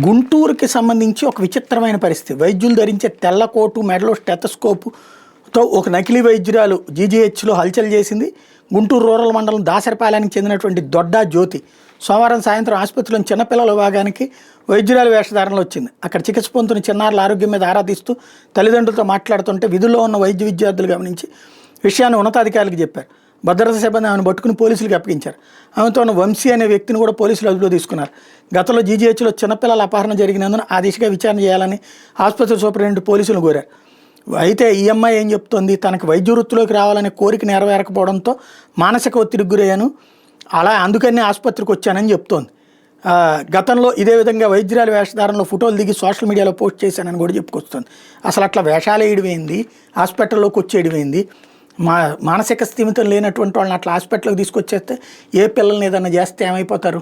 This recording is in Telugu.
గుంటూరుకి సంబంధించి ఒక విచిత్రమైన పరిస్థితి. వైద్యులు ధరించే తెల్ల కోటు, మెడలో స్టెతస్కోప్తో ఒక నకిలీ వైద్యురాలు జీజీహెచ్లో హల్చల్ చేసింది. గుంటూరు రూరల్ మండలం దాసరపాలెనికి చెందినటువంటి దొడ్డా జ్యోతి సోమవారం సాయంత్రం ఆసుపత్రిలోని చిన్నపిల్లల విభాగానికి వైద్యురాలు వేషధారణలో వచ్చింది. అక్కడ చికిత్స పొందుతున్న చిన్నారుల ఆరోగ్యం మీద ఆరా తీస్తూ తల్లిదండ్రులతో మాట్లాడుతుంటే విధుల్లో ఉన్న వైద్య విద్యార్థులు గమనించి విషయాన్ని ఉన్నతాధికారులకు చెప్పారు. భద్రతా సిబ్బంది ఆమెను పట్టుకుని పోలీసులకు అప్పగించారు. ఆమెతో ఉన్న వంశీ అనే వ్యక్తిని కూడా పోలీసులు అదుపులో తీసుకున్నారు. గతంలో జీజీహెచ్లో చిన్నపిల్లల అపహరణ జరిగినందున ఆ దిశగా విచారణ చేయాలని ఆసుపత్రి సూపరింటెండెంట్ పోలీసులు కోరారు. అయితే ఈ అమ్మాయి ఏం చెప్తోంది, తనకు వైద్య వృత్తిలోకి రావాలనే కోరిక నెరవేరకపోవడంతో మానసిక ఒత్తిడికి గురయ్యాను, అందుకని ఆసుపత్రికి వచ్చానని చెప్తోంది. గతంలో ఇదే విధంగా వైద్యురాలు వేషధారణలో ఫోటోలు దిగి సోషల్ మీడియాలో పోస్ట్ చేశానని కూడా చెప్పుకొస్తుంది. అసలు అట్లా వేషాలు వేయడం ఏంది, హాస్పిటల్లోకి వచ్చేయడం ఏంది? మానసిక స్థిమితం లేనటువంటి వాళ్ళని అట్లా హాస్పిటల్కి తీసుకొచ్చేస్తే ఏ పిల్లల్ని ఏదన్నా చేస్తే ఏమైపోతారు?